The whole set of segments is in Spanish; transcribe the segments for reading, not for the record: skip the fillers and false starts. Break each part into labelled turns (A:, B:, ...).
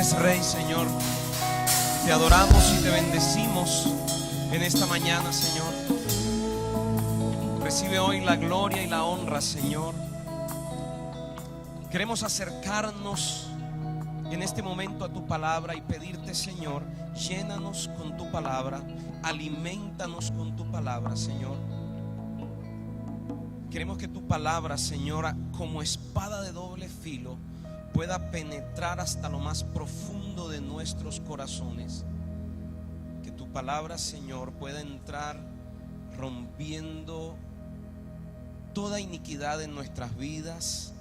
A: eres Rey, Señor. Te adoramos y te bendecimos en esta mañana, Señor. Recibe hoy la gloria y la honra, Señor. Queremos acercarnos en este momento a tu palabra y pedirte, Señor, llénanos con tu palabra, alimentanos con tu palabra, Señor. Queremos que tu palabra, Señora, como espada de doble filo, pueda penetrar hasta lo más profundo de nuestros corazones. Que tu palabra, Señor, pueda entrar rompiendo toda iniquidad en nuestras vidas,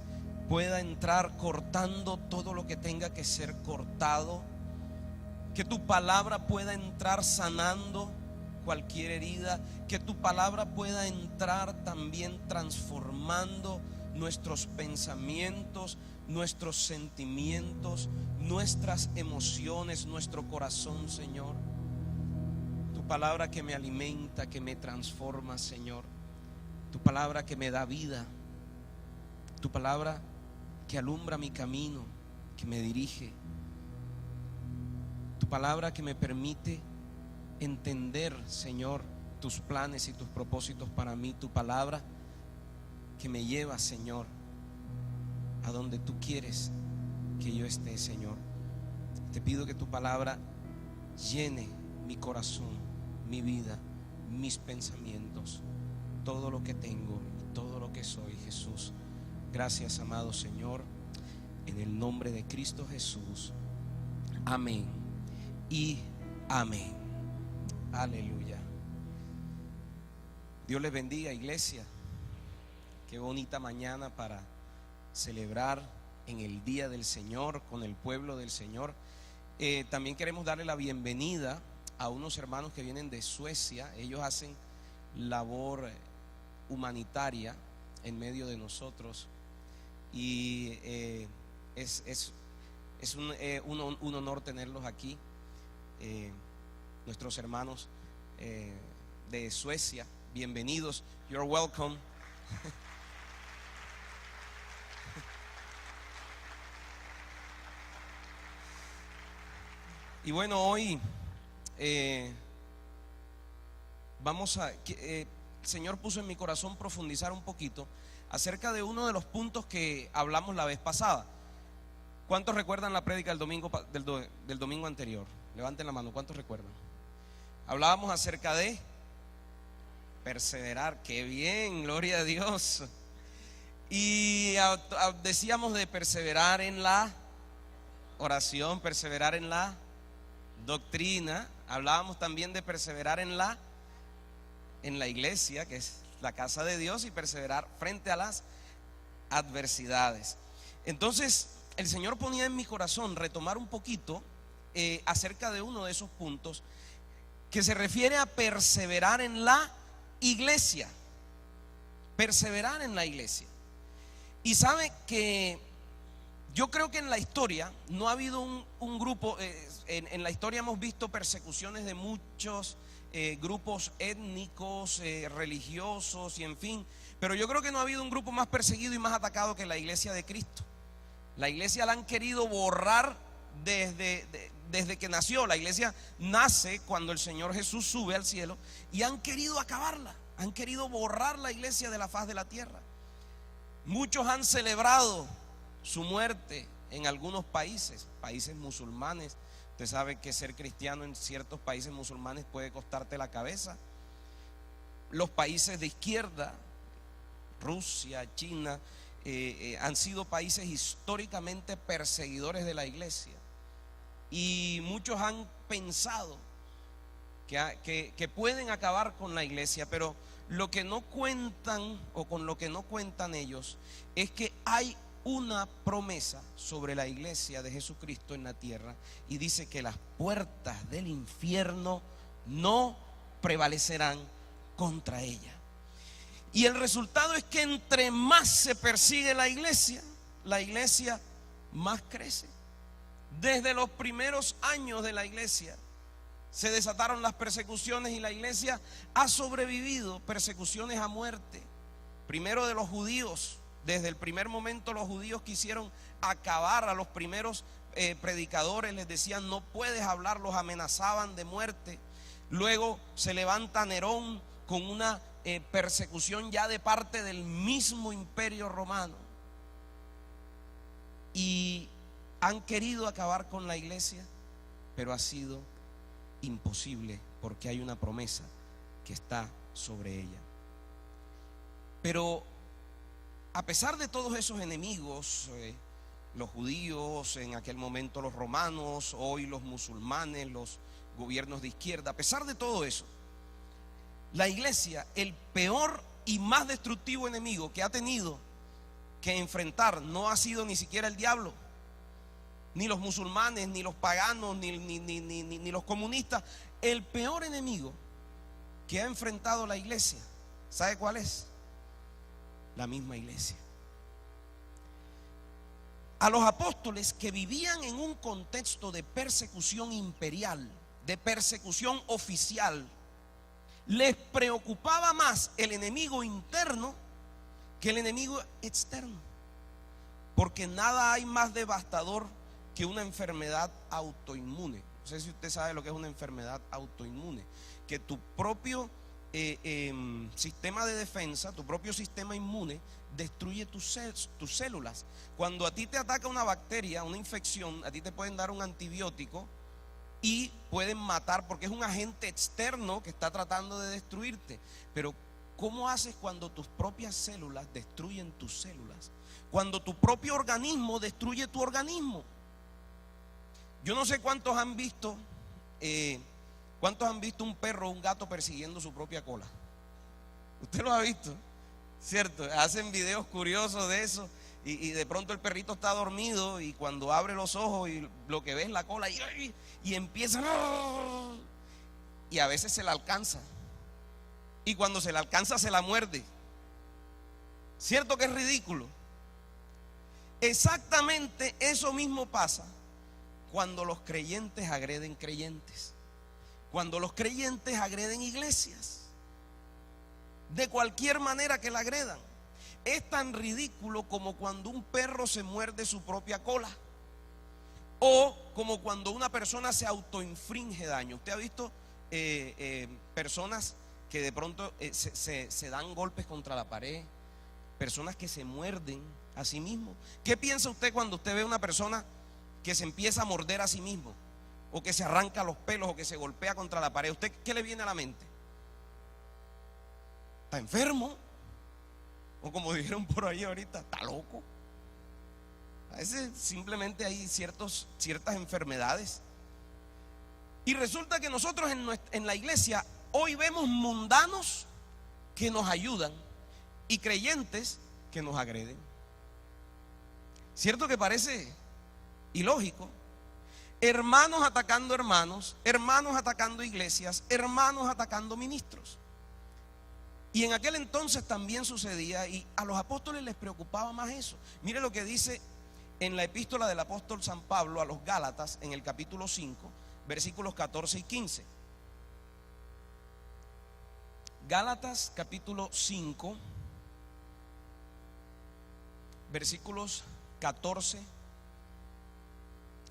A: pueda entrar cortando todo lo que tenga que ser cortado. Que tu palabra pueda entrar sanando cualquier herida. Que tu palabra pueda entrar también transformando nuestros pensamientos, nuestros sentimientos, nuestras emociones, nuestro corazón, Señor. Tu palabra que me alimenta, que me transforma, Señor. Tu palabra que me da vida. Tu palabra que alumbra mi camino, que me dirige. Tu palabra que me permite entender, Señor, tus planes y tus propósitos para mí. Tu palabra que me lleva, Señor, a donde tú quieres que yo esté, Señor. Te pido que tu palabra llene mi corazón, mi vida, mis pensamientos, todo lo que tengo y todo lo que soy, Jesús. Gracias, amado Señor, en el nombre de Cristo Jesús. Amén y amén. Aleluya. Dios les bendiga, iglesia. Qué bonita mañana para celebrar en el día del Señor con el pueblo del Señor. También queremos darle la bienvenida a unos hermanos que vienen de Suecia. Ellos hacen labor humanitaria en medio de nosotros y es un honor tenerlos aquí, nuestros hermanos de Suecia. Bienvenidos, you're welcome. Y bueno, hoy el Señor puso en mi corazón profundizar un poquito acerca de uno de los puntos que hablamos la vez pasada. ¿Cuántos recuerdan la prédica del domingo anterior? Levanten la mano, ¿cuántos recuerdan? Hablábamos acerca de perseverar. ¡Qué bien! Gloria a Dios. Y decíamos de perseverar en la oración, perseverar en la doctrina. Hablábamos también de perseverar en la iglesia, que es la casa de Dios, y perseverar frente a las adversidades. Entonces el Señor ponía en mi corazón retomar un poquito acerca de uno de esos puntos que se refiere a perseverar en la iglesia. Perseverar en la iglesia. Y sabe que yo creo que en la historia no ha habido un grupo, en la historia hemos visto persecuciones de muchos grupos étnicos, religiosos y en fin, pero yo creo que no ha habido un grupo más perseguido y más atacado que la iglesia de Cristo. La iglesia la han querido borrar desde que nació. La iglesia nace cuando el Señor Jesús sube al cielo y han querido acabarla, han querido borrar la iglesia de la faz de la tierra. Muchos han celebrado su muerte en algunos países musulmanes. Usted sabe que ser cristiano en ciertos países musulmanes puede costarte la cabeza. Los países de izquierda, Rusia, China, han sido países históricamente perseguidores de la iglesia. Y muchos han pensado que pueden acabar con la iglesia, pero lo que no cuentan, o con lo que no cuentan ellos, es que hay una promesa sobre la iglesia de Jesucristo en la tierra, y dice que las puertas del infierno no prevalecerán contra ella. Y el resultado es que entre más se persigue la iglesia más crece. Desde los primeros años de la iglesia se desataron las persecuciones y la iglesia ha sobrevivido persecuciones a muerte. Primero de los judíos. Desde el primer momento los judíos quisieron acabar a los primeros predicadores les decían no puedes hablar, los amenazaban de muerte. Luego se levanta Nerón con una persecución ya de parte del mismo imperio romano, y han querido acabar con la iglesia, pero ha sido imposible porque hay una promesa que está sobre ella. Pero a pesar de todos esos enemigos, los judíos, en aquel momento los romanos, hoy los musulmanes, los gobiernos de izquierda, a pesar de todo eso, la iglesia, el peor y más destructivo enemigo que ha tenido que enfrentar, no ha sido ni siquiera el diablo, ni los musulmanes, ni los paganos, ni los comunistas. El peor enemigo que ha enfrentado la iglesia, ¿sabe cuál es? La misma iglesia. A los apóstoles, que vivían en un contexto de persecución imperial, de persecución oficial, les preocupaba más el enemigo interno que el enemigo externo, porque nada hay más devastador que una enfermedad autoinmune. No sé si usted sabe lo que es una enfermedad autoinmune, que tu propio sistema de defensa, tu propio sistema inmune destruye tus células. Cuando a ti te ataca una bacteria, una infección, a ti te pueden dar un antibiótico y pueden matar porque es un agente externo que está tratando de destruirte. Pero ¿cómo haces cuando tus propias células destruyen tus células? Cuando tu propio organismo destruye tu organismo. Yo no sé cuántos han visto un perro o un gato persiguiendo su propia cola. Usted lo ha visto, ¿cierto? Hacen videos curiosos de eso, y de pronto el perrito está dormido y cuando abre los ojos y lo que ve es la cola y empieza, y a veces se la alcanza, y cuando se la alcanza se la muerde. ¿Cierto que es ridículo? Exactamente eso mismo pasa cuando los creyentes agreden creyentes, cuando los creyentes agreden iglesias, de cualquier manera que la agredan. Es tan ridículo como cuando un perro se muerde su propia cola, o como cuando una persona se autoinfringe daño. Usted ha visto personas que de pronto se dan golpes contra la pared, personas que se muerden a sí mismos. ¿Qué piensa usted cuando usted ve a una persona que se empieza a morder a sí mismo, o que se arranca los pelos, o que se golpea contra la pared? ¿Usted qué le viene a la mente? ¿Está enfermo? O como dijeron por ahí ahorita, ¿está loco? A veces simplemente hay ciertas enfermedades. Y resulta que nosotros en la iglesia hoy vemos mundanos que nos ayudan y creyentes que nos agreden. ¿Cierto que parece ilógico? Hermanos atacando hermanos, hermanos atacando iglesias, hermanos atacando ministros. Y en aquel entonces también sucedía, y a los apóstoles les preocupaba más eso. Mire lo que dice en la epístola del apóstol San Pablo a los Gálatas, en el capítulo 5, versículos 14 y 15. Gálatas capítulo 5, versículos 14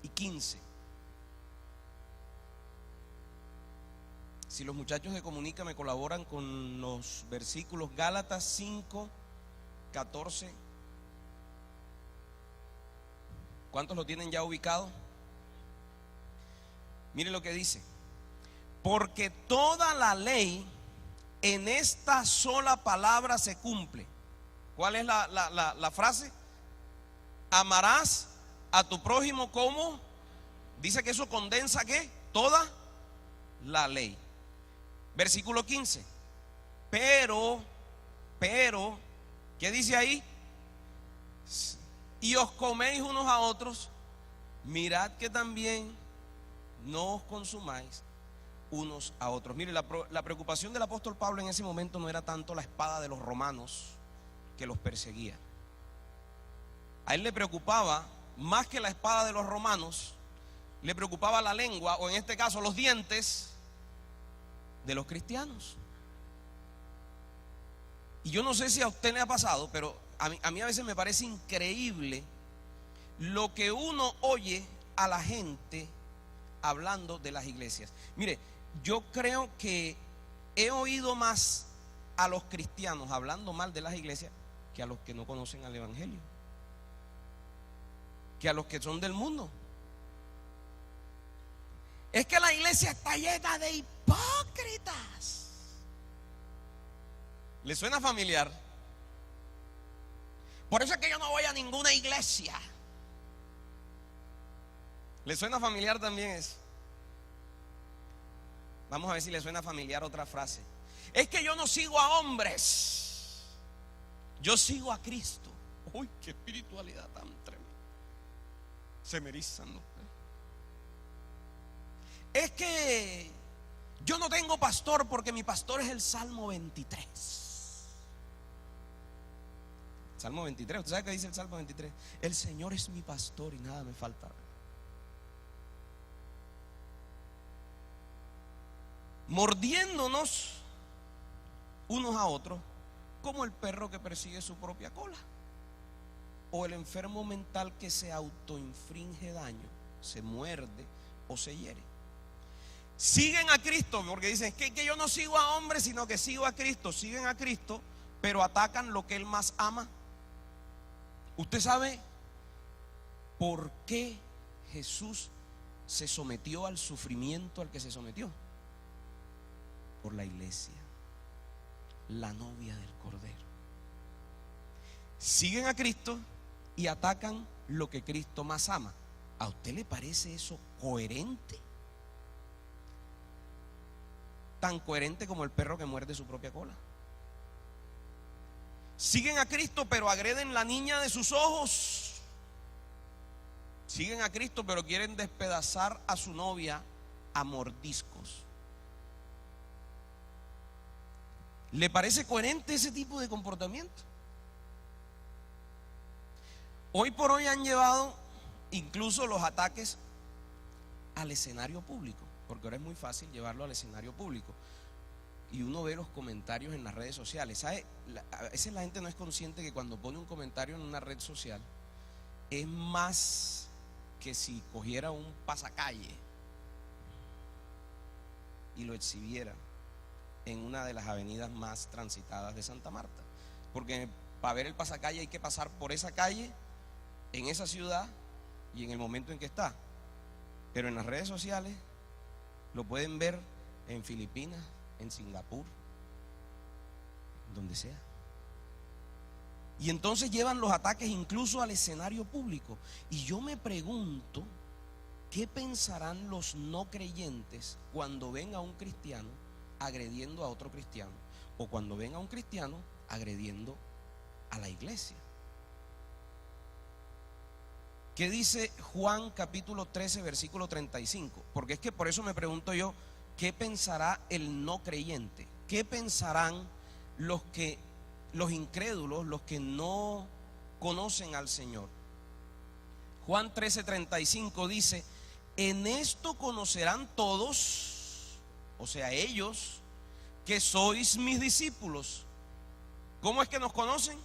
A: y 15. Si los muchachos de Comunica me colaboran con los versículos, Gálatas 5, 14. ¿Cuántos lo tienen ya ubicado? Mire lo que dice: porque toda la ley en esta sola palabra se cumple. ¿Cuál es la frase? Amarás a tu prójimo como. Dice que eso condensa ¿qué? Toda la ley. Versículo 15. Pero, ¿qué dice ahí? Y os coméis unos a otros, mirad que también no os consumáis unos a otros. Mire, la preocupación del apóstol Pablo en ese momento no era tanto la espada de los romanos que los perseguía. A él le preocupaba, más que la espada de los romanos, le preocupaba la lengua, o en este caso los dientes de los cristianos. Y yo no sé si a usted le ha pasado, pero a mí a veces me parece increíble lo que uno oye a la gente hablando de las iglesias. Mire, yo creo que he oído más a los cristianos hablando mal de las iglesias que a los que no conocen al evangelio, que a los que son del mundo. Es que la iglesia está llena de hipócritas. ¿Le suena familiar? Por eso es que yo no voy a ninguna iglesia. ¿Le suena familiar también eso? Vamos a ver si le suena familiar otra frase. Es que yo no sigo a hombres, yo sigo a Cristo. Uy, qué espiritualidad tan tremenda. Se me erizan, ¿no? Es que yo no tengo pastor porque mi pastor es el Salmo 23. Salmo 23, ¿usted sabe qué dice el Salmo 23? El Señor es mi pastor y nada me faltará. Mordiéndonos unos a otros como el perro que persigue su propia cola, o el enfermo mental que se autoinfringe daño, se muerde o se hiere. Siguen a Cristo porque dicen que yo no sigo a hombres sino que sigo a Cristo. Siguen a Cristo pero atacan lo que Él más ama. ¿Usted sabe por qué Jesús se sometió al sufrimiento al que se sometió? Por la iglesia, la novia del Cordero. Siguen a Cristo y atacan lo que Cristo más ama. ¿A usted le parece eso coherente? Tan coherente como el perro que muerde su propia cola. Siguen a Cristo pero agreden la niña de sus ojos. Siguen a Cristo pero quieren despedazar a su novia a mordiscos. ¿Le parece coherente ese tipo de comportamiento? Hoy por hoy han llevado incluso los ataques al escenario público, porque ahora es muy fácil llevarlo al escenario público. Y uno ve los comentarios en las redes sociales. ¿Sabe? A veces la gente no es consciente que cuando pone un comentario en una red social es más que si cogiera un pasacalle y lo exhibiera en una de las avenidas más transitadas de Santa Marta. Porque para ver el pasacalle hay que pasar por esa calle, en esa ciudad y en el momento en que está. Pero en las redes sociales lo pueden ver en Filipinas, en Singapur, donde sea. Y entonces llevan los ataques incluso al escenario público. Y yo me pregunto, ¿qué pensarán los no creyentes cuando ven a un cristiano agrediendo a otro cristiano, o cuando ven a un cristiano agrediendo a la iglesia? ¿Qué dice Juan capítulo 13 versículo 35? Porque es que por eso me pregunto yo, ¿qué pensará el no creyente? ¿Qué pensarán los incrédulos, los que no conocen al Señor? Juan 13:35 dice: en esto conocerán todos, o sea, ellos, que sois mis discípulos. ¿Cómo es que nos conocen?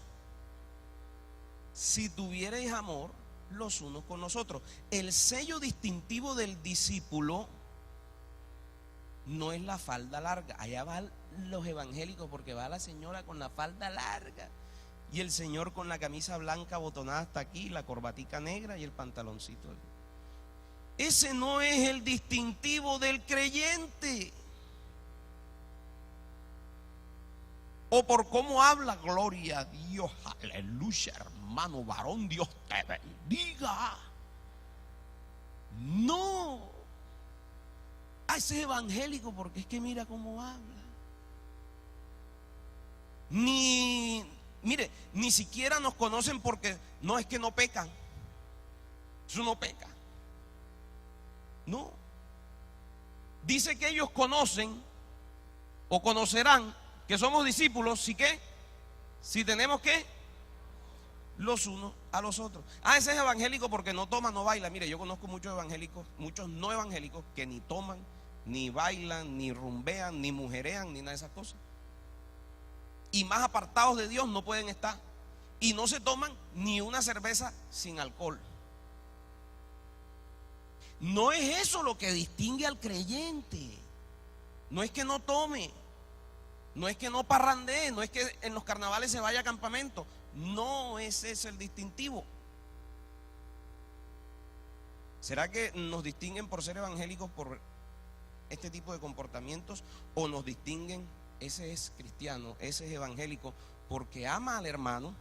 A: Si tuvierais amor los unos con los otros. El sello distintivo del discípulo no es la falda larga. Allá van los evangélicos porque va la señora con la falda larga y el señor con la camisa blanca botonada hasta aquí, la corbatica negra y el pantaloncito. Ese no es el distintivo del creyente. O por cómo habla, gloria a Dios, aleluya, hermano varón, Dios te bendiga. No, ese es evangélico porque es que mira cómo habla. Mire, ni siquiera nos conocen porque no es que no pecan. Eso no peca. No. Dice que ellos conocen o conocerán que somos discípulos, ¿sí qué? Si tenemos que los unos a los otros. Ese es evangélico porque no toma, no baila. Mire, yo conozco muchos evangélicos, muchos no evangélicos que ni toman, ni bailan, ni rumbean, ni mujerean, ni nada de esas cosas. Y más apartados de Dios no pueden estar. Y no se toman ni una cerveza sin alcohol. No es eso lo que distingue al creyente. No es que no tome, no es que no parrandee, no es que en los carnavales se vaya a campamento. No es ese el distintivo. ¿Será que nos distinguen por ser evangélicos por este tipo de comportamientos? ¿O nos distinguen, ese es cristiano, ese es evangélico, porque ama al hermano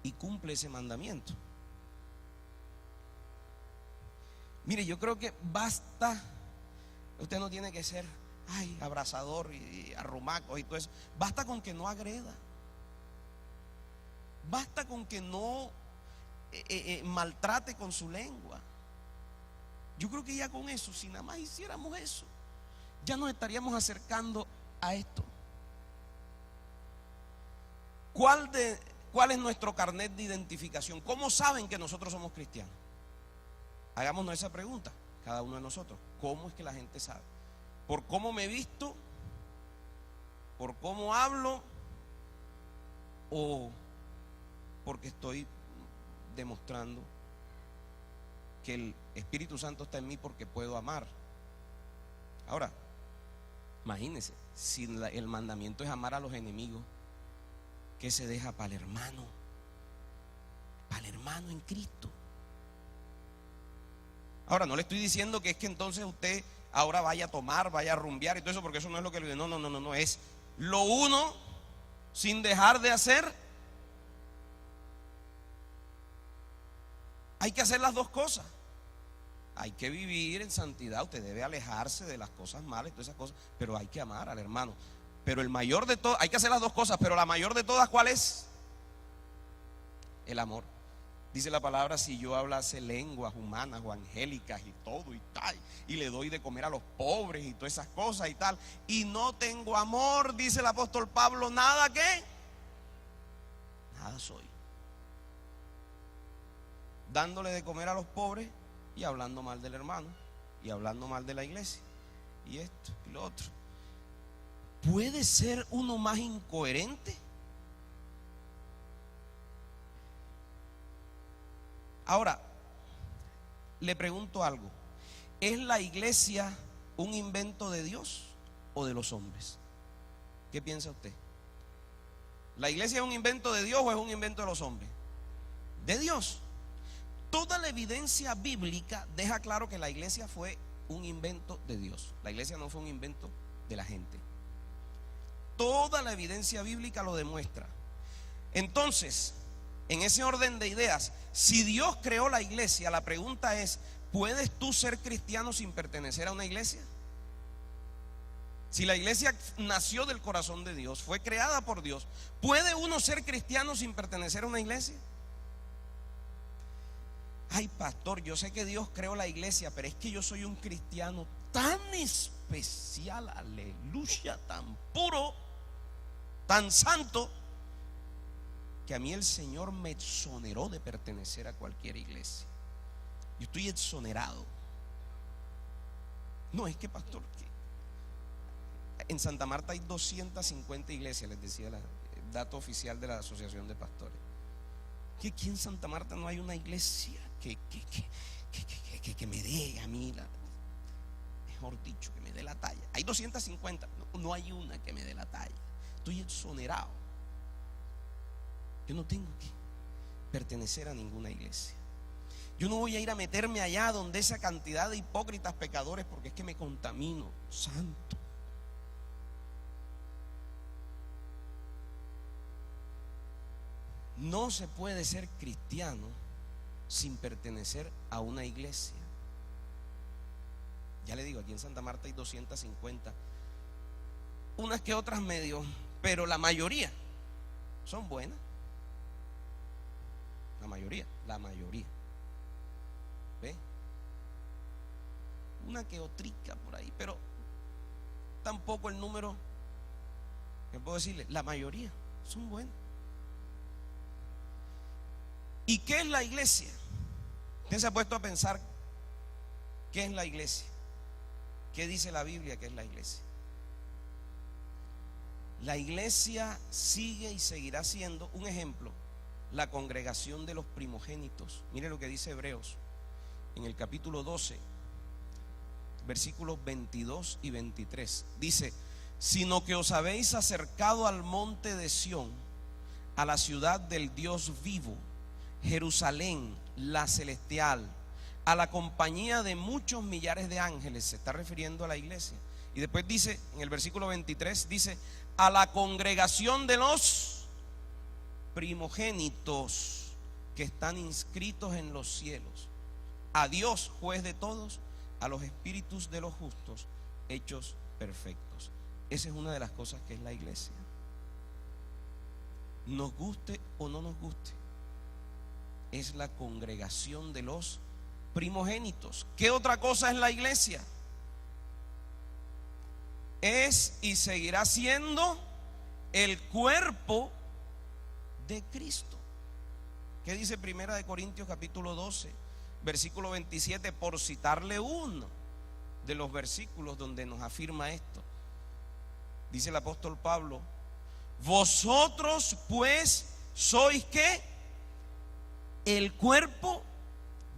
A: y cumple ese mandamiento? Mire, yo creo que basta, usted no tiene que ser abrazador y arrumaco y todo eso. Basta con que no agreda. Basta con que no maltrate con su lengua. Yo creo que ya con eso, si nada más hiciéramos eso, ya nos estaríamos acercando a esto. ¿Cuál es nuestro carnet de identificación? ¿Cómo saben que nosotros somos cristianos? Hagámonos esa pregunta, cada uno de nosotros. ¿Cómo es que la gente sabe? ¿Por cómo me visto? ¿Por cómo hablo? ¿O porque estoy demostrando que el Espíritu Santo está en mí porque puedo amar? Ahora, imagínense, si el mandamiento es amar a los enemigos, ¿qué se deja para el hermano? Para el hermano en Cristo. Ahora, no le estoy diciendo que es que entonces usted ahora vaya a tomar, vaya a rumbear y todo eso, porque eso no es lo que le digo. No, es lo uno sin dejar de hacer. Hay que hacer las dos cosas. Hay que vivir en santidad. Usted debe alejarse de las cosas malas y todas esas cosas, pero hay que amar al hermano. Pero el mayor de todas, hay que hacer las dos cosas, pero la mayor de todas, ¿cuál es? El amor. Dice la palabra: si yo hablase lenguas humanas o angélicas y todo y tal, y le doy de comer a los pobres y todas esas cosas y tal, y no tengo amor, dice el apóstol Pablo, nada que, nada soy. Dándole de comer a los pobres y hablando mal del hermano y hablando mal de la iglesia y esto y lo otro. ¿Puede ser uno más incoherente? Ahora, le pregunto algo: ¿es la iglesia un invento de Dios o de los hombres? ¿Qué piensa usted? ¿La iglesia es un invento de Dios o es un invento de los hombres? De Dios. Toda la evidencia bíblica deja claro que la iglesia fue un invento de Dios. La iglesia no fue un invento de la gente. Toda la evidencia bíblica lo demuestra. Entonces, en ese orden de ideas, si Dios creó la iglesia, la pregunta es: ¿puedes tú ser cristiano sin pertenecer a una iglesia? Si la iglesia nació del corazón de Dios, fue creada por Dios, ¿puede uno ser cristiano sin pertenecer a una iglesia? Ay, pastor, yo sé que Dios creó la iglesia, pero es que yo soy un cristiano tan especial, aleluya, tan puro, tan santo, que a mí el Señor me exoneró de pertenecer a cualquier iglesia. Yo estoy exonerado. No, es que, pastor, que en Santa Marta hay 250 iglesias, les decía el dato oficial de la Asociación de Pastores. Que aquí en Santa Marta no hay una iglesia que me dé a mí, mejor dicho, que me dé la talla. Hay 250, no hay una que me dé la talla. Estoy exonerado. Yo no tengo que pertenecer a ninguna iglesia. Yo no voy a ir a meterme allá donde esa cantidad de hipócritas pecadores, porque es que me contamino. Santo. No se puede ser cristiano sin pertenecer a una iglesia. Ya le digo, aquí en Santa Marta hay 250, unas que otras medio, pero la mayoría son buenas. La mayoría. ¿Ve? Una que otrica por ahí, pero tampoco el número, que puedo decirle, la mayoría son buenas. ¿Y qué es la iglesia? ¿Usted se ha puesto a pensar qué es la iglesia? ¿Qué dice la Biblia que es la iglesia? La iglesia sigue y seguirá siendo, un ejemplo, la congregación de los primogénitos. Mire lo que dice Hebreos, en el capítulo 12, versículos 22 y 23. Dice: sino que os habéis acercado al monte de Sión, a la ciudad del Dios vivo, Jerusalén, la celestial, a la compañía de muchos millares de ángeles. Se está refiriendo a la iglesia. Y después dice, en el versículo 23, dice: a la congregación de los primogénitos que están inscritos en los cielos, a Dios, juez de todos, a los espíritus de los justos hechos perfectos. Esa es una de las cosas que es la iglesia. Nos guste o no nos guste, es la congregación de los primogénitos. ¿Qué otra cosa es la iglesia? Es y seguirá siendo el cuerpo de Cristo. ¿Qué dice Primera de Corintios capítulo 12, versículo 27? Por citarle uno de los versículos donde nos afirma esto. Dice el apóstol Pablo: vosotros pues sois ¿qué? El cuerpo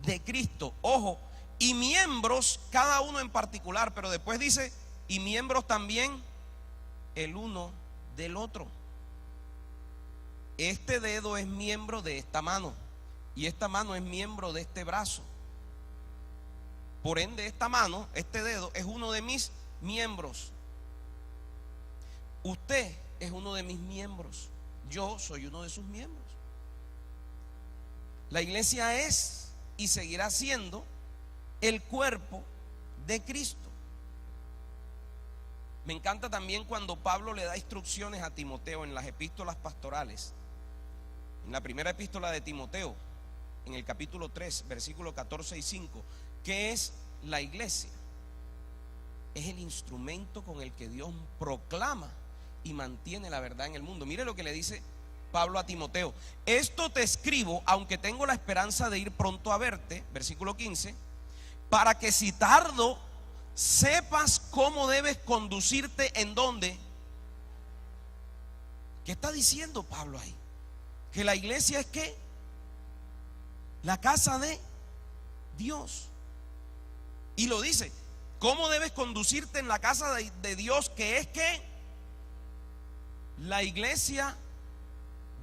A: de Cristo. Ojo, y miembros, cada uno en particular, pero después dice: y miembros también el uno del otro. Este dedo es miembro de esta mano, y esta mano es miembro de este brazo. Por ende, esta mano, este dedo, es uno de mis miembros. Usted es uno de mis miembros. Yo soy uno de sus miembros. La iglesia es y seguirá siendo el cuerpo de Cristo. Me encanta también cuando Pablo le da instrucciones a Timoteo en las epístolas pastorales. En la primera epístola de Timoteo, en el capítulo 3, versículos 14 y 5, ¿qué es la iglesia? Es el instrumento con el que Dios proclama y mantiene la verdad en el mundo. Mire lo que le dice Pablo a Timoteo: esto te escribo, aunque tengo la esperanza de ir pronto a verte, versículo 15, para que si tardo, sepas cómo debes conducirte en dónde. ¿Qué está diciendo Pablo ahí? Que la iglesia es ¿qué? La casa de Dios. Y lo dice: ¿cómo debes conducirte en la casa de Dios, que es ¿qué? La iglesia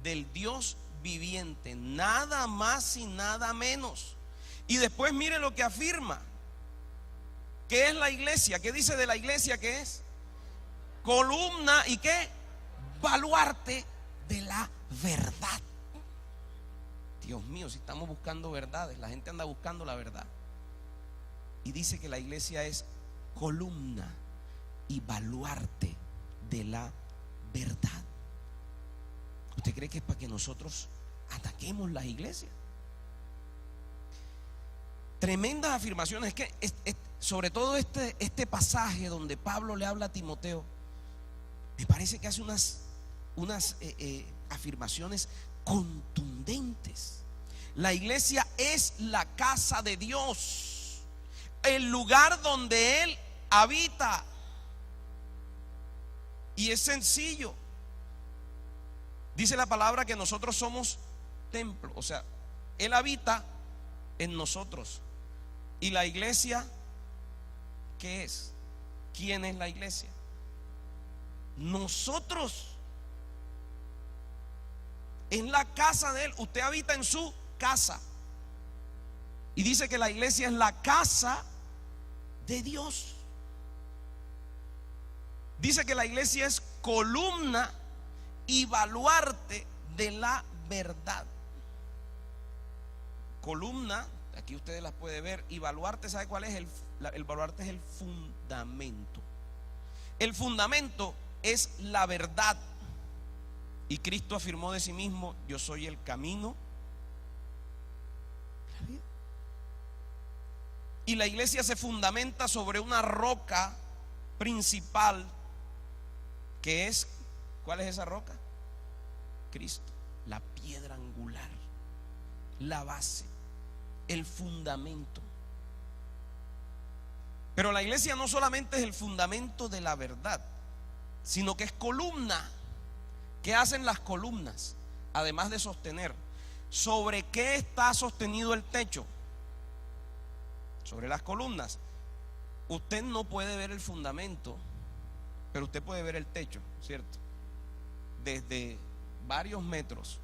A: del Dios viviente, nada más y nada menos. Y después mire lo que afirma. ¿Qué es la iglesia? ¿Qué dice de la iglesia que es? Columna y ¿qué? Baluarte de la verdad. Dios mío, si estamos buscando verdades, la gente anda buscando la verdad. Y dice que la iglesia es columna y baluarte de la verdad. ¿Usted cree que es para que nosotros ataquemos las iglesias? Tremendas afirmaciones. Es que sobre todo este pasaje donde Pablo le habla a Timoteo, me parece que hace unas afirmaciones contundentes. La iglesia es la casa de Dios, el lugar donde Él habita. Y es sencillo. Dice la palabra que nosotros somos templo, o sea, Él habita en nosotros. ¿Y la iglesia qué es? ¿Quién es la iglesia? Nosotros. En la casa de Él. Usted habita en su casa. Y dice que la iglesia es la casa de Dios. Dice que la iglesia es columna y baluarte de la verdad. Columna, aquí ustedes las pueden ver, y baluarte, ¿sabe cuál es? El baluarte es el fundamento. El fundamento es la verdad. Y Cristo afirmó de sí mismo: yo soy el camino, la vida. Y la iglesia se fundamenta sobre una roca principal, que es, ¿cuál es esa roca? Cristo, la piedra angular, la base, el fundamento. Pero la iglesia no solamente es el fundamento de la verdad, sino que es columna. ¿Qué hacen las columnas? Además de sostener, ¿sobre qué está sostenido el techo? sobre las columnas. Usted no puede ver el fundamento, pero usted puede ver el techo, ¿cierto? Desde varios metros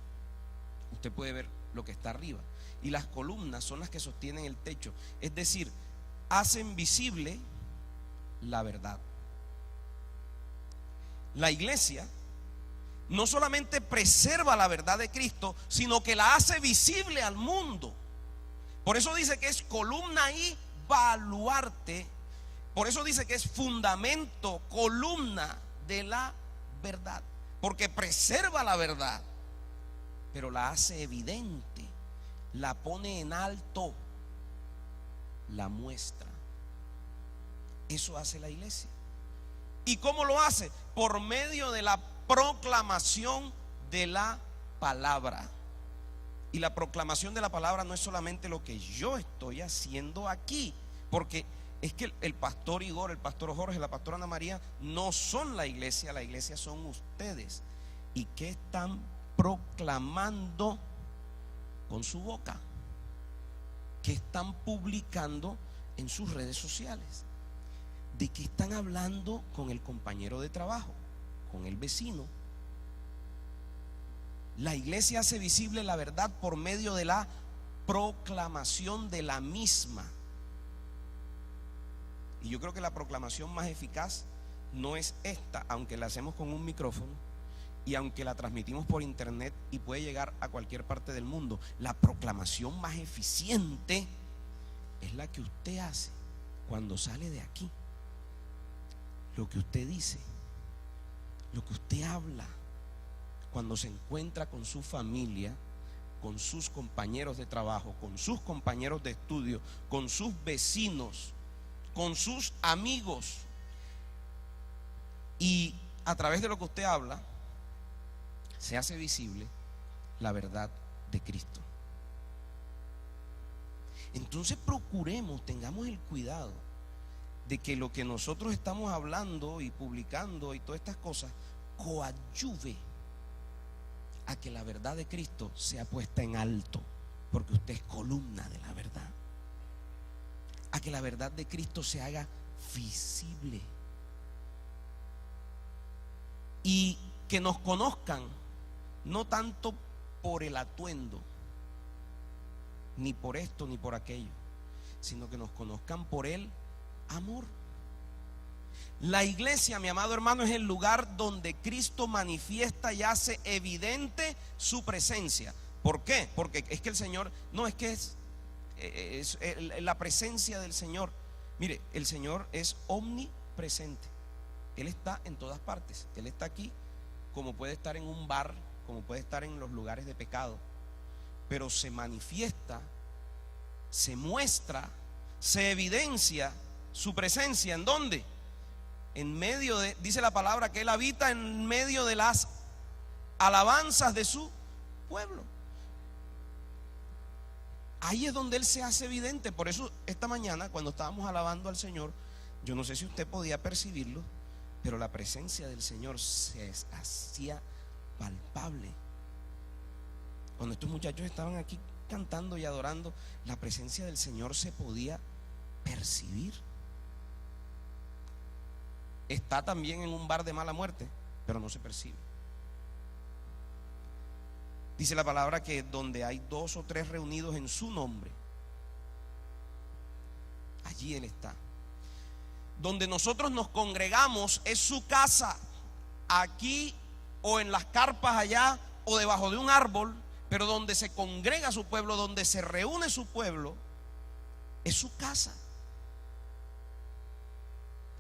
A: usted puede ver lo que está arriba. Y las columnas son las que sostienen el techo, es decir, hacen visible la verdad. La iglesia no solamente preserva la verdad de Cristo, sino que la hace visible al mundo. Por eso dice que es columna y baluarte. Por eso dice que es fundamento, columna de la verdad. Porque preserva la verdad, pero la hace evidente, la pone en alto, la muestra. Eso hace la iglesia. ¿Y cómo lo hace? Por medio de la proclamación de la palabra. Y la proclamación de la palabra no es solamente lo que yo estoy haciendo aquí, porque es que el pastor Igor, el pastor Jorge, la pastora Ana María no son la iglesia son ustedes. ¿Y qué están proclamando con su boca? ¿Qué están publicando en sus redes sociales? ¿De qué están hablando con el compañero de trabajo, con el vecino? La iglesia hace visible la verdad por medio de la proclamación de la misma. Y yo creo que la proclamación más eficaz no es esta, aunque la hacemos con un micrófono y aunque la transmitimos por internet y puede llegar a cualquier parte del mundo. La proclamación más eficiente es la que usted hace cuando sale de aquí. Lo que usted dice, lo que usted habla, cuando se encuentra con su familia, con sus compañeros de trabajo, con sus compañeros de estudio, con sus vecinos, con sus amigos. Y a través de lo que usted habla, se hace visible la verdad de Cristo. Entonces procuremos, tengamos el cuidado de que lo que nosotros estamos hablando y publicando y todas estas cosas coadyuve a que la verdad de Cristo sea puesta en alto, porque usted es columna de la verdad. A que la verdad de Cristo se haga visible y que nos conozcan no tanto por el atuendo, ni por esto ni por aquello, sino que nos conozcan por el amor. La iglesia, mi amado hermano, es el lugar donde Cristo manifiesta y hace evidente su presencia. ¿Por qué? Porque es que el Señor, no es que es la presencia del Señor. Mire, el Señor es omnipresente. Él está en todas partes. Él está aquí, como puede estar en un bar, como puede estar en los lugares de pecado, pero se manifiesta, se muestra, se evidencia su presencia. ¿En dónde? En medio de, dice la palabra, que Él habita en medio de las alabanzas de su pueblo. Ahí es donde Él se hace evidente. Por eso esta mañana, cuando estábamos alabando al Señor, yo no sé si usted podía percibirlo, pero la presencia del Señor se hacía palpable. Cuando estos muchachos estaban aquí cantando y adorando, la presencia del Señor se podía percibir. Está también en un bar de mala muerte, pero no se percibe. Dice la palabra que donde hay 2 o 3 reunidos en su nombre, allí Él está. Donde nosotros nos congregamos es su casa, aquí o en las carpas allá o debajo de un árbol, pero donde se congrega su pueblo, donde se reúne su pueblo, es su casa.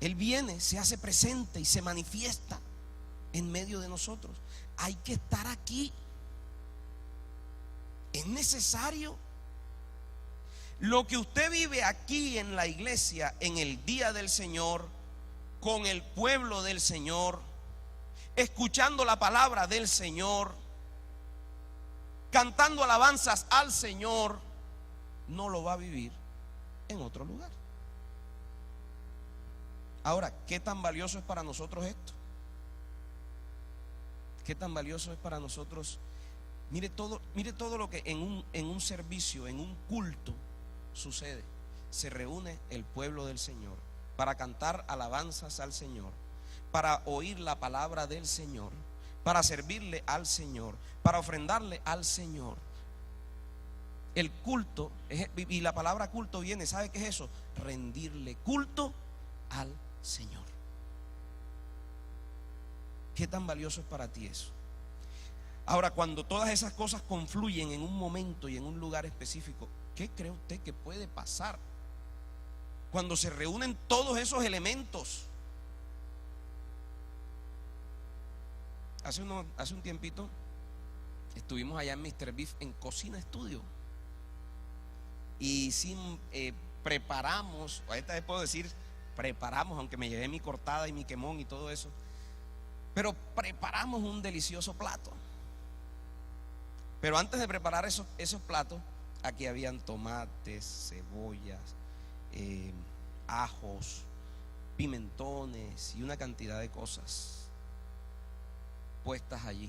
A: Él viene, se hace presente y se manifiesta en medio de nosotros. Hay que estar aquí. Es necesario. Lo que usted vive aquí en la iglesia, en el día del Señor, con el pueblo del Señor, escuchando la palabra del Señor, cantando alabanzas al Señor, no lo va a vivir en otro lugar. Ahora, ¿qué tan valioso es para nosotros esto? ¿Qué tan valioso es para nosotros? Mire todo lo que en un servicio, en un culto sucede. se reúne el pueblo del Señor para cantar alabanzas al Señor, para oír la palabra del Señor, para servirle al Señor, para ofrendarle al Señor. El culto, y la palabra culto viene, ¿sabe qué es eso? Rendirle culto al Señor. ¿Qué tan valioso es para ti eso? Ahora, cuando todas esas cosas confluyen en un momento y en un lugar específico, ¿qué cree usted que puede pasar cuando se reúnen todos esos elementos? Hace un tiempito estuvimos allá en Mr. Beef en Cocina Estudio y preparamos, esta vez puedo decir preparamos, aunque me llevé mi cortada y mi quemón y todo eso, pero preparamos un delicioso plato. Pero antes de preparar esos platos, aquí habían tomates, cebollas, ajos, pimentones y una cantidad de cosas puestas allí.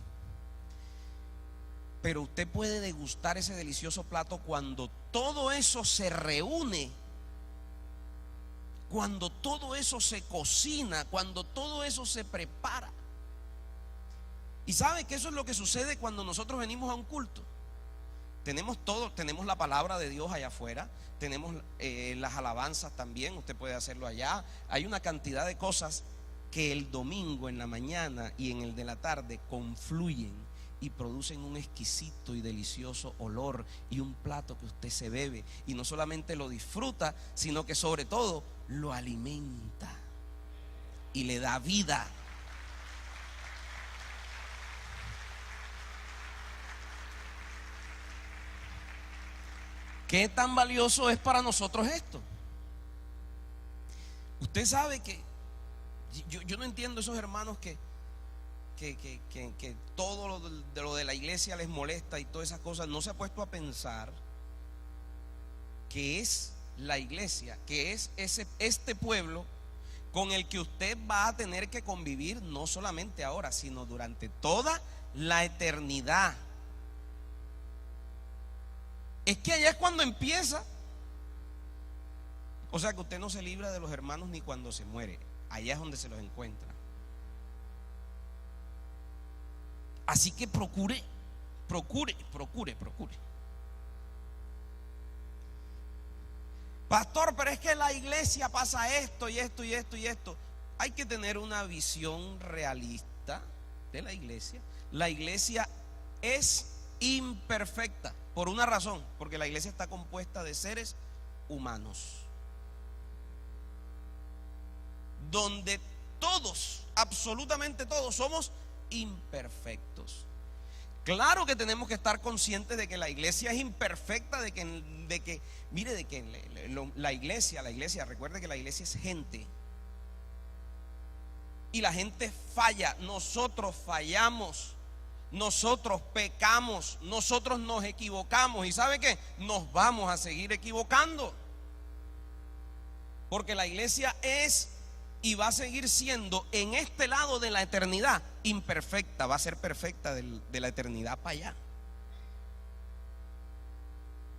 A: Pero usted puede degustar ese delicioso plato cuando todo eso se reúne, cuando todo eso se cocina, cuando todo eso se prepara. Y sabe que eso es lo que sucede cuando nosotros venimos a un culto. Tenemos todo, tenemos la palabra de Dios allá afuera, tenemos las alabanzas también, usted puede hacerlo allá. Hay una cantidad de cosas que el domingo en la mañana y en el de la tarde confluyen y producen un exquisito y delicioso olor y un plato que usted se bebe y no solamente lo disfruta, sino que sobre todo lo alimenta y le da vida. ¿Qué tan valioso es para nosotros esto? Usted sabe que yo no entiendo esos hermanos que todo lo de la iglesia les molesta y todas esas cosas. No se ha puesto a pensar que es la iglesia, que es este pueblo con el que usted va a tener que convivir no solamente ahora, sino durante toda la eternidad. Es que allá es cuando empieza. O sea que usted no se libra de los hermanos ni cuando se muere. Allá es donde se los encuentra. Así que procure. Pastor, pero es que en la iglesia pasa esto y esto y esto y esto. Hay que tener una visión realista de la iglesia. La iglesia es imperfecta por una razón, porque la iglesia está compuesta de seres humanos, donde todos, absolutamente todos, somos imperfectos. Claro que tenemos que estar conscientes de que la iglesia es imperfecta, de que la iglesia, recuerde que la iglesia es gente. Y la gente falla, nosotros fallamos, nosotros pecamos, nosotros nos equivocamos. ¿Y sabe qué? Nos vamos a seguir equivocando. Porque la iglesia es y va a seguir siendo en este lado de la eternidad imperfecta, va a ser perfecta de la eternidad para allá.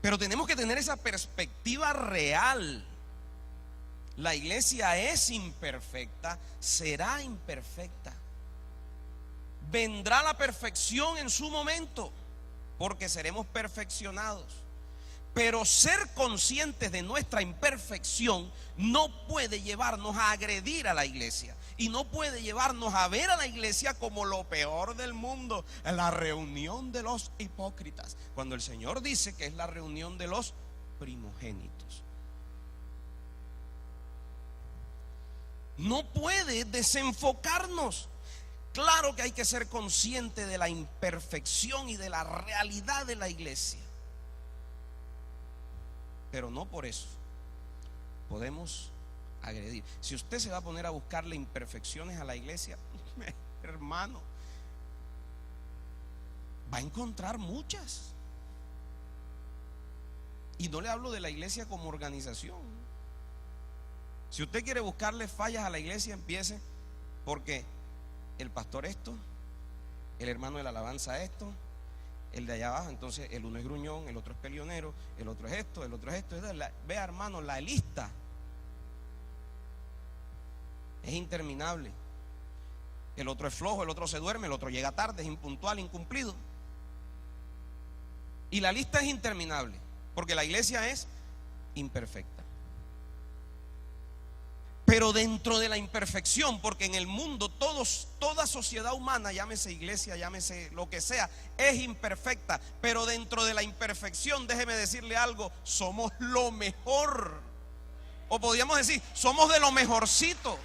A: Pero tenemos que tener esa perspectiva real. La iglesia es imperfecta, será imperfecta. Vendrá la perfección en su momento, porque seremos perfeccionados. Pero ser conscientes de nuestra imperfección no puede llevarnos a agredir a la iglesia. Y no puede llevarnos a ver a la iglesia como lo peor del mundo, la reunión de los hipócritas, cuando el Señor dice que es la reunión de los primogénitos. No puede desenfocarnos. Claro que hay que ser consciente de la imperfección y de la realidad de la iglesia, pero no por eso podemos agredir. Si usted se va a poner a buscarle imperfecciones a la iglesia, hermano, va a encontrar muchas. Y no le hablo de la iglesia como organización. Si usted quiere buscarle fallas a la iglesia, empiece porque el pastor esto, el hermano de la alabanza esto, el de allá abajo, entonces el uno es gruñón, el otro es peleonero, el otro es esto, el otro es esto. Vea, hermano, la lista es interminable. El otro es flojo, el otro se duerme, el otro llega tarde, es impuntual, incumplido. Y la lista es interminable, porque la iglesia es imperfecta. Pero dentro de la imperfección, porque en el mundo toda sociedad humana, llámese iglesia, llámese lo que sea, es imperfecta. Pero dentro de la imperfección, déjeme decirle algo, somos lo mejor. O podríamos decir, somos de lo mejorcito.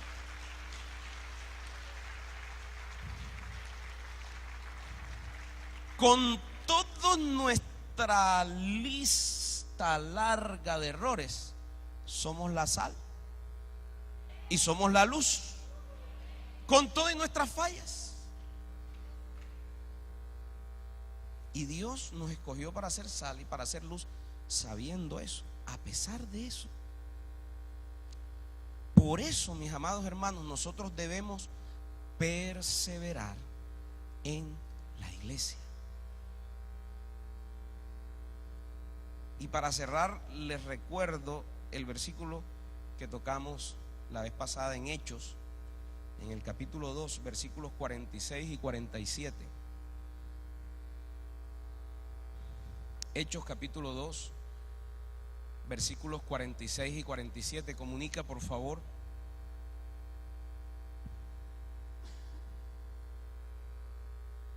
A: Con toda nuestra lista larga de errores, somos la sal y somos la luz, con todas nuestras fallas. Y Dios nos escogió para hacer sal y para hacer luz, sabiendo eso, a pesar de eso. Por eso, mis amados hermanos, nosotros debemos perseverar en la iglesia. Y para cerrar, les recuerdo el versículo que tocamos la vez pasada en Hechos, en el capítulo 2, versículos 46 y 47. Hechos capítulo 2, versículos 46 y 47. Comunica, por favor.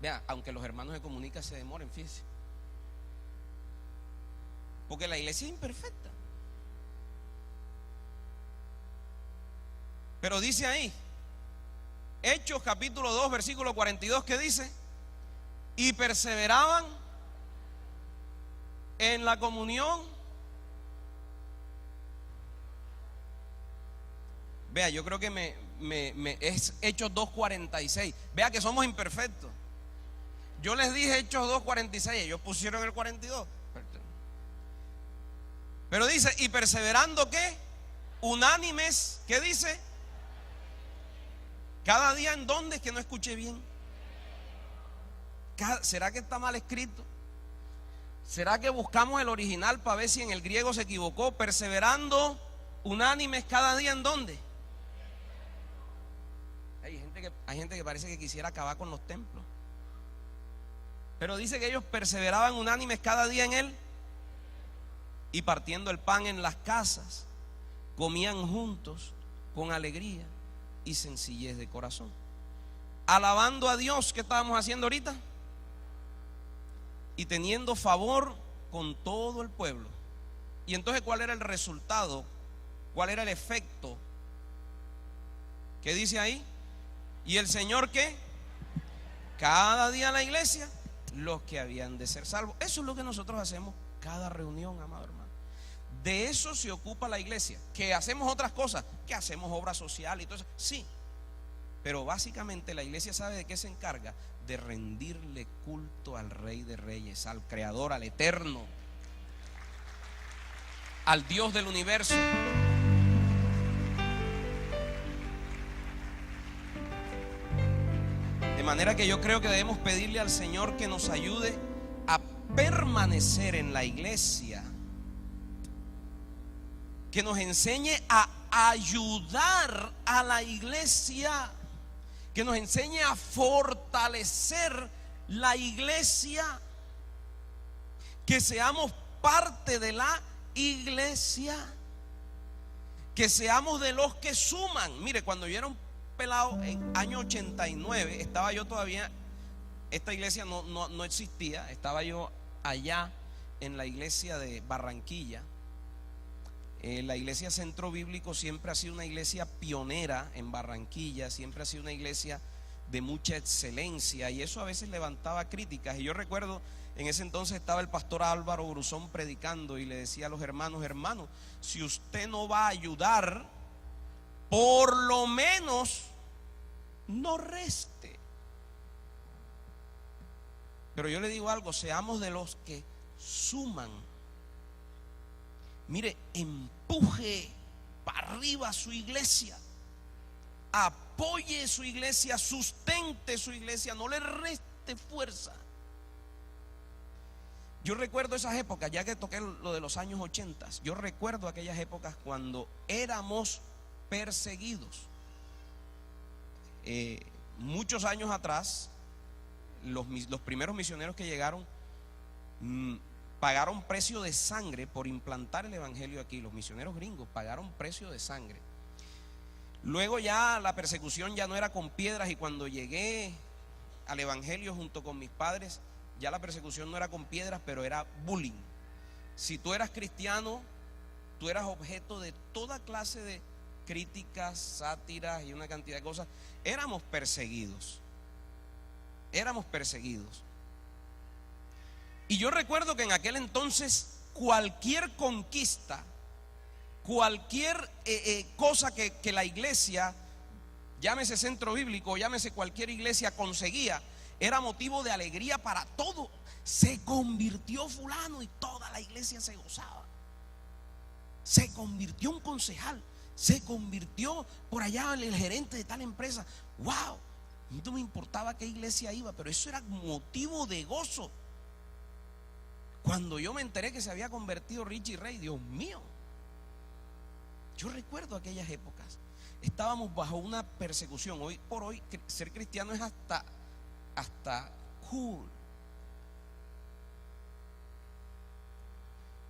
A: Vea, aunque los hermanos de Comunica se demoren, fíjense, porque la iglesia es imperfecta. Pero dice ahí, Hechos capítulo 2, versículo 42, ¿qué dice? Y perseveraban en la comunión. Vea, yo creo que es Hechos 2:46. Vea que somos imperfectos. Yo les dije Hechos 2:46, ellos pusieron el 42. Pero dice, y perseverando, ¿qué? Unánimes, ¿qué dice? Cada día, ¿en dónde? Es que no escuché bien. ¿Será que está mal escrito? ¿Será que buscamos el original para ver si en el griego se equivocó? Perseverando unánimes cada día, ¿en dónde? Hay gente que parece que quisiera acabar con los templos. Pero dice que ellos perseveraban unánimes cada día en él, y partiendo el pan en las casas, comían juntos con alegría y sencillez de corazón, alabando a Dios. ¿Qué estábamos haciendo ahorita? Y teniendo favor con todo el pueblo. Y entonces, ¿cuál era el resultado? ¿Cuál era el efecto? ¿Qué dice ahí? Y el Señor, ¿qué? Cada día en la iglesia, los que habían de ser salvos. Eso es lo que nosotros hacemos cada reunión, amado hermano. De eso se ocupa la iglesia. Que hacemos otras cosas, que hacemos obra social y todo eso, sí. Pero básicamente la iglesia sabe de qué se encarga: de rendirle culto al Rey de Reyes, al Creador, al Eterno, al Dios del universo. De manera que yo creo que debemos pedirle al Señor que nos ayude a permanecer en la iglesia, que nos enseñe a ayudar a la iglesia, que nos enseñe a fortalecer la iglesia, que seamos parte de la iglesia, que seamos de los que suman. Mire, cuando yo era un pelado en año 89, estaba yo todavía, esta iglesia no existía, estaba yo allá en la iglesia de Barranquilla. La iglesia Centro Bíblico siempre ha sido una iglesia pionera en Barranquilla, siempre ha sido una iglesia de mucha excelencia, y eso a veces levantaba críticas. Y yo recuerdo, en ese entonces estaba el pastor Álvaro Bruzón predicando y le decía a los hermanos: hermano, si usted no va a ayudar, por lo menos no reste. Pero yo le digo algo: seamos de los que suman. Mire, empuje para arriba su iglesia, apoye su iglesia, sustente su iglesia, no le reste fuerza. Yo recuerdo esas épocas, ya que toqué lo de los años 80, yo recuerdo aquellas épocas cuando éramos perseguidos. Muchos años atrás, los primeros misioneros que llegaron pagaron precio de sangre por implantar el evangelio aquí. Los misioneros gringos pagaron precio de sangre. Luego ya la persecución ya no era con piedras, y cuando llegué al evangelio junto con mis padres, ya la persecución no era con piedras, pero era bullying. Si tú eras cristiano, tú eras objeto de toda clase de críticas, sátiras y una cantidad de cosas. Éramos perseguidos. Éramos perseguidos. Y yo recuerdo que en aquel entonces cualquier conquista, cualquier cosa que la iglesia, llámese centro bíblico, llámese cualquier iglesia, conseguía, era motivo de alegría para todo. Se convirtió fulano y toda la iglesia se gozaba. Se convirtió un concejal, se convirtió por allá el gerente de tal empresa. ¡Wow! No me importaba qué iglesia iba, pero eso era motivo de gozo. Cuando yo me enteré que se había convertido Richie Ray, Dios mío, yo recuerdo aquellas épocas. Estábamos bajo una persecución. Hoy por hoy ser cristiano es hasta cool.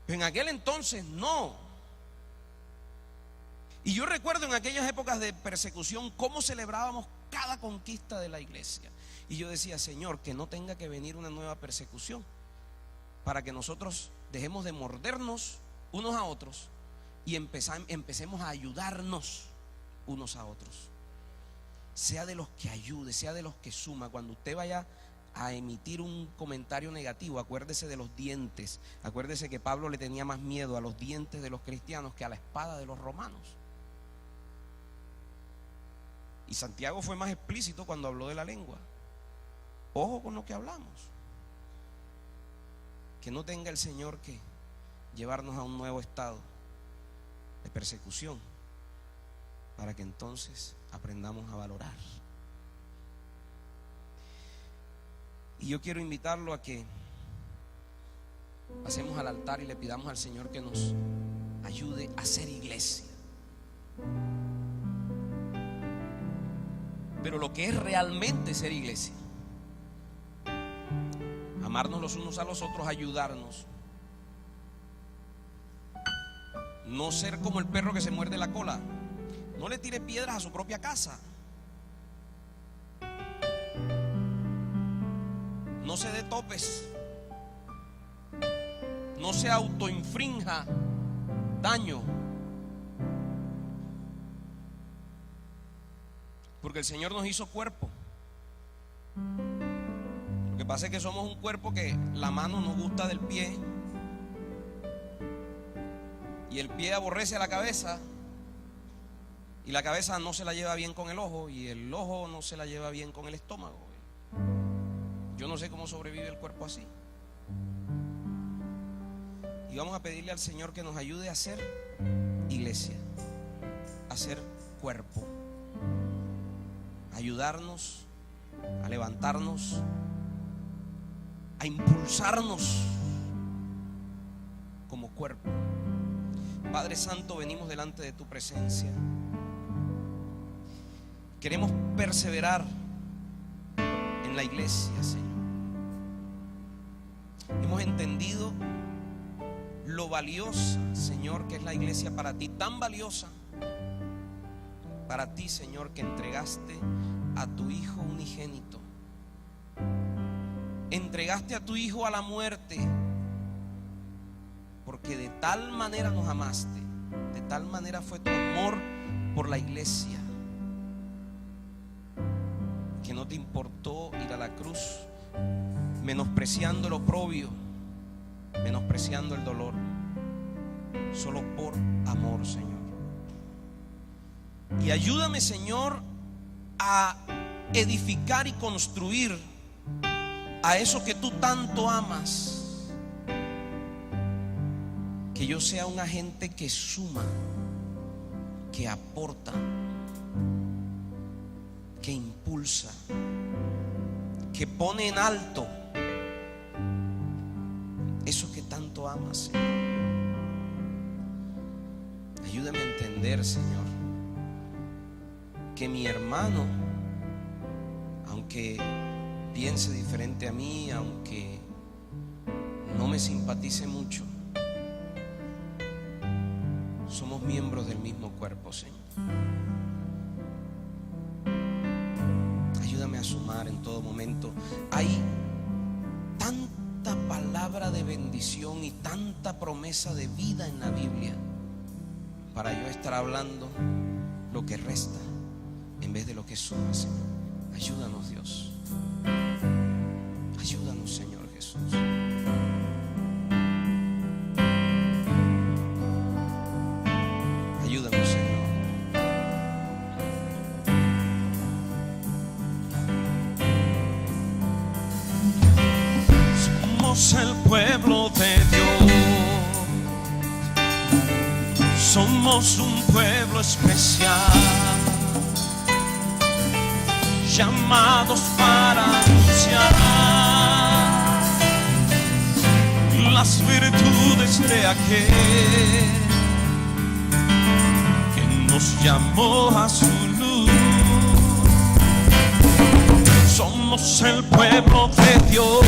A: Pero en aquel entonces no. Y yo recuerdo en aquellas épocas de persecución cómo celebrábamos cada conquista de la iglesia. Y yo decía, Señor, que no tenga que venir una nueva persecución, para que nosotros dejemos de mordernos unos a otros y empecemos a ayudarnos unos a otros. Sea de los que ayude, sea de los que suma. Cuando usted vaya a emitir un comentario negativo, acuérdese de los dientes. Acuérdese que Pablo le tenía más miedo a los dientes de los cristianos que a la espada de los romanos. Y Santiago fue más explícito cuando habló de la lengua. Ojo con lo que hablamos. Que no tenga el Señor que llevarnos a un nuevo estado de persecución, para que entonces aprendamos a valorar. Y yo quiero invitarlo a que pasemos al altar y le pidamos al Señor que nos ayude a ser iglesia. Pero lo que es realmente ser iglesia: amarnos los unos a los otros, ayudarnos. No ser como el perro que se muerde la cola. No le tire piedras a su propia casa. No se dé topes. No se autoinfrinja daño. Porque el Señor nos hizo cuerpo. Lo que pasa es que somos un cuerpo que la mano nos gusta del pie, y el pie aborrece a la cabeza, y la cabeza no se la lleva bien con el ojo, y el ojo no se la lleva bien con el estómago. Yo no sé cómo sobrevive el cuerpo así. Y vamos a pedirle al Señor que nos ayude a ser iglesia, a ser cuerpo, a ayudarnos, a levantarnos, a impulsarnos como cuerpo. Padre Santo, venimos delante de tu presencia. Queremos perseverar en la iglesia, Señor. Hemos entendido lo valiosa, Señor, que es la iglesia para ti. Tan valiosa para ti, Señor, que entregaste a tu Hijo unigénito. Entregaste a tu Hijo a la muerte, porque de tal manera nos amaste, de tal manera fue tu amor por la iglesia, que no te importó ir a la cruz, menospreciando el oprobio, menospreciando el dolor, solo por amor, Señor. Y ayúdame, Señor, a edificar y construir a eso que tú tanto amas. Que yo sea un agente que suma, que aporta, que impulsa, que pone en alto amas, Señor. Ayúdame a entender, Señor, que mi hermano, aunque piense diferente a mí, aunque no me simpatice mucho, somos miembros del mismo cuerpo, Señor. Ayúdame a sumar en todo momento. Hay tanta palabra de bendición y tanta promesa de vida en la Biblia para yo estar hablando lo que resta en vez de lo que suma, Señor. Ayúdanos, Dios. Ayúdanos, Señor Jesús. Ayúdanos, Señor. Somos el pueblo de Dios. Somos un pueblo especial, llamados para anunciar las virtudes de aquel que nos llamó a su luz. Somos el pueblo de Dios,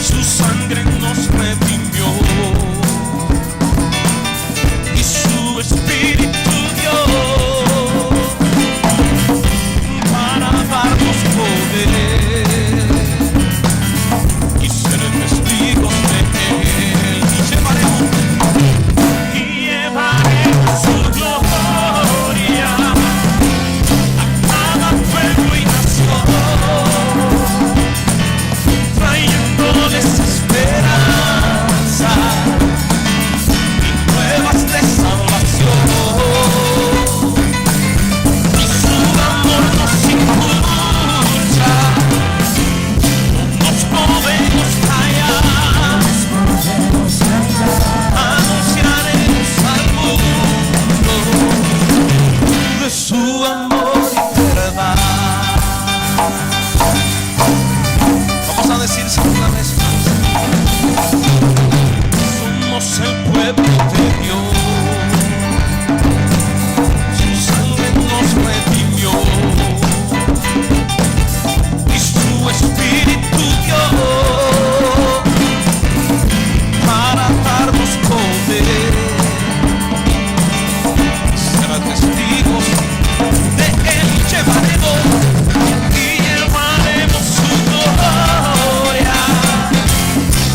A: su sangre nos redimió y su Espíritu dio para darnos poder y ser testigos de Él. Y llevaremos su gloria a cada pueblo y nación, trayéndoles esperanza y nuevas de salvación. Y su amor nos impulsa, no nos podemos callar, anunciaremos al mundo de su amor y verdad. Vamos a decir segunda vez más: somos el pueblo de Dios, su sangre nos redimió y su Espíritu dio para darnos poder y ser testigos de Él. Llevaremos su gloria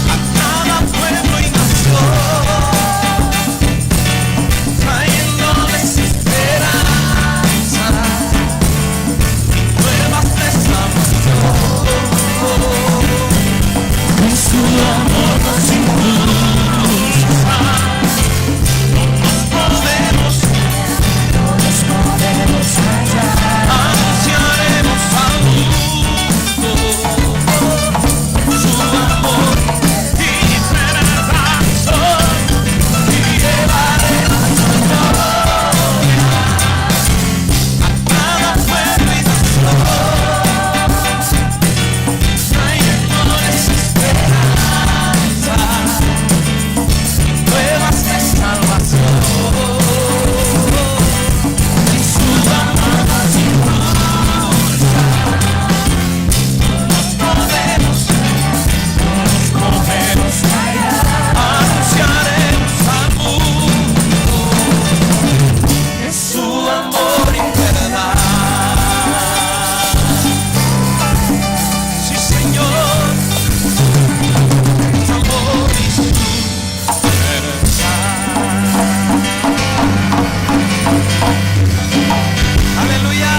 A: a cada pueblo y nación, trayéndoles esperanza y nuevas de salvación. Y su amor nos impulsa, no nos podemos callar, anunciaremos al mundo su amor y verdad son, y llevaremos su gloria a cada pueblo y nación, trayéndoles esperanza y nuevas de salvación. Y su amor nos impulsa, no nos podemos callar, anunciaremos al mundo de su amor y verdad. Sí, Señor, su amor y su verdad. Aleluya.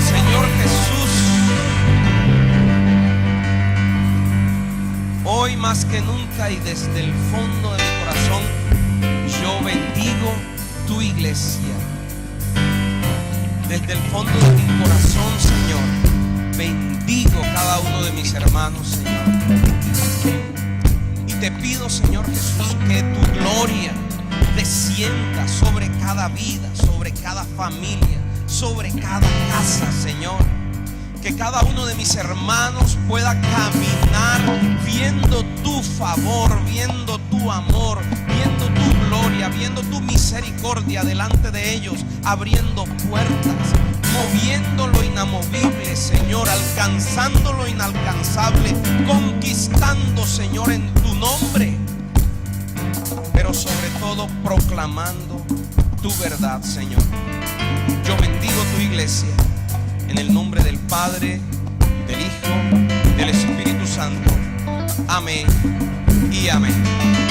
A: Señor Jesús, hoy más que nunca y desde el fondo de mi corazón, yo bendigo tu iglesia. Desde el fondo de mi corazón, Señor, bendigo cada uno de mis hermanos, Señor. Y te pido, Señor Jesús, que tu gloria descienda sobre cada vida, sobre cada familia, sobre cada casa, Señor. que cada uno de mis hermanos pueda caminar viendo tu favor, viendo tu amor, viendo tu gloria, viendo tu misericordia delante de ellos, abriendo puertas, moviendo lo inamovible, Señor, alcanzando lo inalcanzable, conquistando, Señor, en tu nombre, pero sobre todo proclamando tu verdad, Señor. Yo bendigo tu iglesia en el nombre del Padre, del Hijo, del Espíritu Santo. Amén y amén.